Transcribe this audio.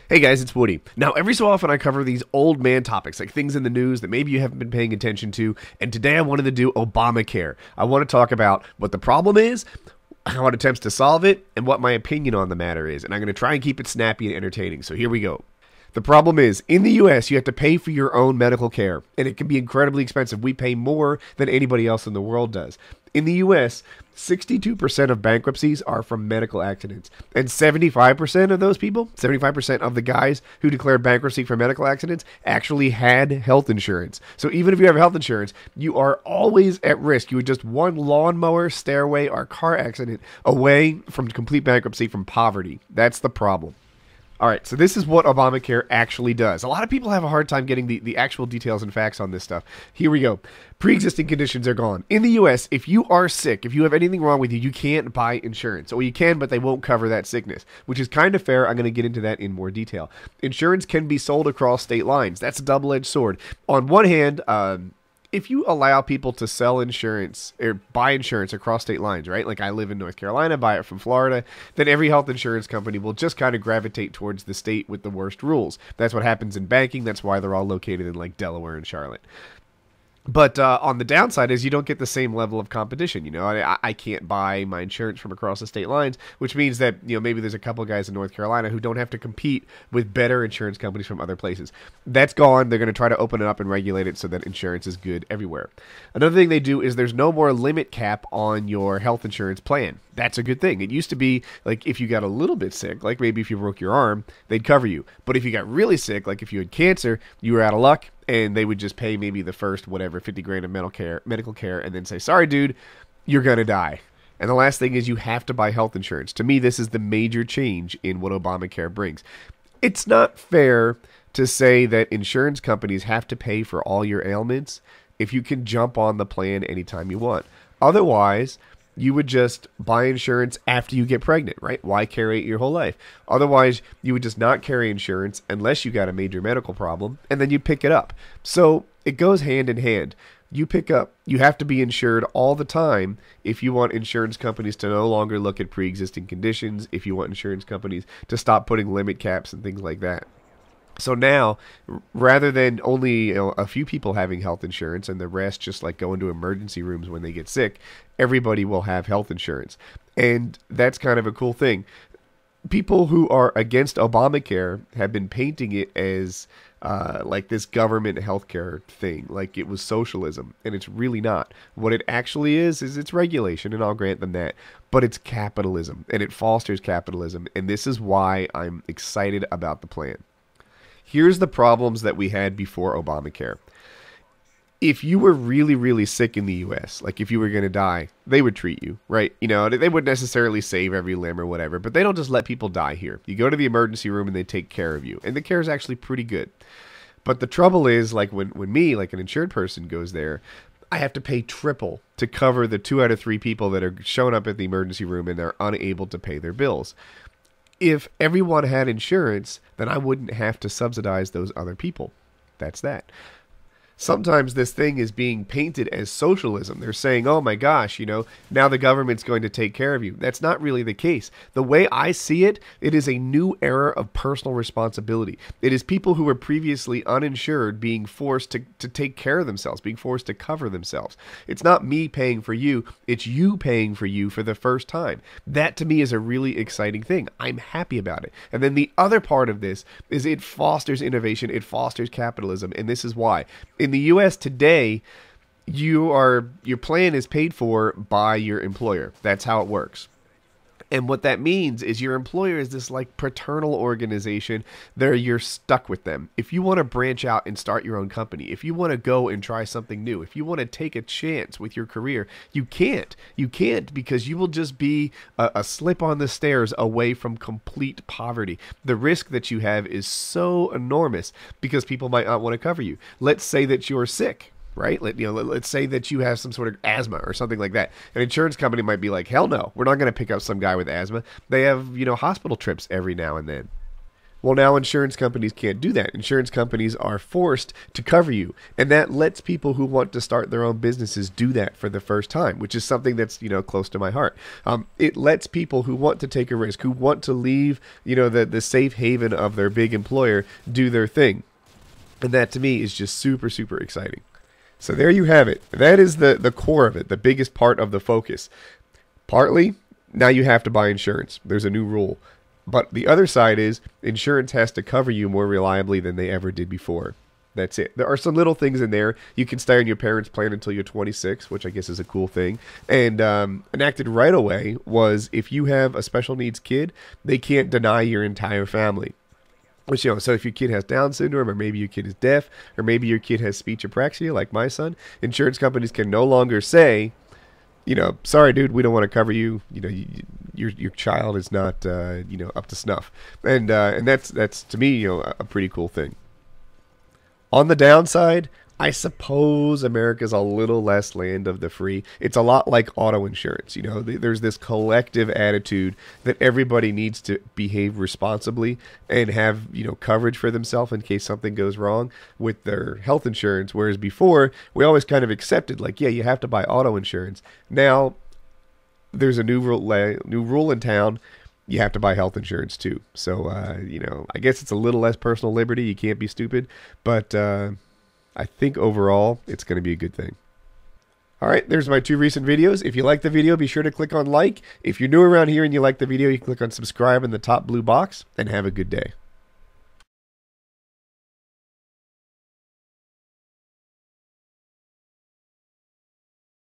Hey guys, it's Woody. Now, every so often I cover these old man topics, like things in the news that maybe you haven't been paying attention to, and today I wanted to do Obamacare. I want to talk about what the problem is, how it attempts to solve it, and what my opinion on the matter is, and I'm going to try and keep it snappy and entertaining, so here we go. The problem is, in the U.S., you have to pay for your own medical care, and it can be incredibly expensive. We pay more than anybody else in the world does. In the U.S., 62% of bankruptcies are from medical accidents, and 75% of those people, 75% of the guys who declared bankruptcy for medical accidents actually had health insurance. So even if you have health insurance, you are always at risk. You are just one lawnmower, stairway, or car accident away from complete bankruptcy from poverty. That's the problem. All right, so this is what Obamacare actually does. A lot of people have a hard time getting the actual details and facts on this stuff. Here we go. Pre-existing conditions are gone. In the U.S., if you are sick, if you have anything wrong with you, you can't buy insurance. Or you can, but they won't cover that sickness, which is kind of fair. I'm going to get into that in more detail. Insurance can be sold across state lines. That's a double-edged sword. On one hand, if you allow people to sell insurance or buy insurance across state lines, right? Like I live in North Carolina, buy it from Florida, then every health insurance company will just kind of gravitate towards the state with the worst rules. That's what happens in banking. That's why they're all located in like Delaware and Charlotte. But on the downside is you don't get the same level of competition. You know, I can't buy my insurance from across the state lines, which means that, you know, maybe there's a couple guys in North Carolina who don't have to compete with better insurance companies from other places. That's gone. They're going to try to open it up and regulate it so that insurance is good everywhere. Another thing they do is there's no more limit cap on your health insurance plan. That's a good thing. It used to be like if you got a little bit sick, like maybe if you broke your arm, they'd cover you. But if you got really sick, like if you had cancer, you were out of luck, and they would just pay maybe the first, whatever, 50 grand of medical care, and then say, sorry, dude, you're going to die. And the last thing is you have to buy health insurance. To me, this is the major change in what Obamacare brings. It's not fair to say that insurance companies have to pay for all your ailments if you can jump on the plan anytime you want. Otherwise, you would just buy insurance after you get pregnant, right? Why carry it your whole life? Otherwise, you would just not carry insurance unless you got a major medical problem, and then you pick it up. So it goes hand in hand. You have to be insured all the time if you want insurance companies to no longer look at pre-existing conditions, if you want insurance companies to stop putting limit caps and things like that. So now, rather than only a few people having health insurance and the rest just like go into emergency rooms when they get sick, everybody will have health insurance. And that's kind of a cool thing. People who are against Obamacare have been painting it as like this government healthcare thing, like it was socialism, and it's really not. What it actually is it's regulation, and I'll grant them that, but it's capitalism, and it fosters capitalism, and this is why I'm excited about the plan. Here's the problems that we had before Obamacare. If you were really, really sick in the U.S., like if you were going to die, they would treat you, right? You know, they wouldn't necessarily save every limb or whatever, but they don't just let people die here. You go to the emergency room and they take care of you, and the care is actually pretty good. But the trouble is, like when me, like an insured person, goes there, I have to pay triple to cover the 2 out of 3 people that are showing up at the emergency room and they're unable to pay their bills. If everyone had insurance, then I wouldn't have to subsidize those other people. That's that. Sometimes this thing is being painted as socialism. They're saying, oh my gosh, you know, now the government's going to take care of you. That's not really the case. The way I see it, it is a new era of personal responsibility. It is people who were previously uninsured being forced to take care of themselves, being forced to cover themselves. It's not me paying for you. It's you paying for you for the first time. That to me is a really exciting thing. I'm happy about it. And then the other part of this is it fosters innovation. It fosters capitalism. And this is why. In the U.S. today, your plan is paid for by your employer. That's how it works. And what that means is your employer is this like paternal organization there. You're stuck with them. If you want to branch out and start your own company, if you want to go and try something new, if you want to take a chance with your career, you can't. You can't because you will just be a slip on the stairs away from complete poverty. The risk that you have is so enormous because people might not want to cover you. Let's say that you're sick. Right? Let's say that you have some sort of asthma or something like that. An insurance company might be like, hell no, we're not going to pick up some guy with asthma. They have, hospital trips every now and then. Well, now insurance companies can't do that. Insurance companies are forced to cover you, and that lets people who want to start their own businesses do that for the first time, which is something that's close to my heart. It lets people who want to take a risk, who want to leave the safe haven of their big employer, do their thing, and that to me is just super, super exciting. So there you have it. That is the core of it, the biggest part of the focus. Partly, now you have to buy insurance. There's a new rule. But the other side is insurance has to cover you more reliably than they ever did before. That's it. There are some little things in there. You can stay on your parents' plan until you're 26, which I guess is a cool thing. And enacted right away was if you have a special needs kid, they can't deny your entire family. Which, so if your kid has Down syndrome, or maybe your kid is deaf, or maybe your kid has speech apraxia, like my son, insurance companies can no longer say, sorry, dude, we don't want to cover you. Your child is not, up to snuff, and that's to me, a pretty cool thing. On the downside, I suppose America's a little less land of the free. It's a lot like auto insurance. There's this collective attitude that everybody needs to behave responsibly and have, coverage for themselves in case something goes wrong with their health insurance. Whereas before, we always kind of accepted, like, yeah, you have to buy auto insurance. Now, there's a new rule in town. You have to buy health insurance too. So, I guess it's a little less personal liberty. You can't be stupid, but I think overall, it's going to be a good thing. All right, there's my 2 recent videos. If you like the video, be sure to click on like. If you're new around here and you like the video, you can click on subscribe in the top blue box, and have a good day.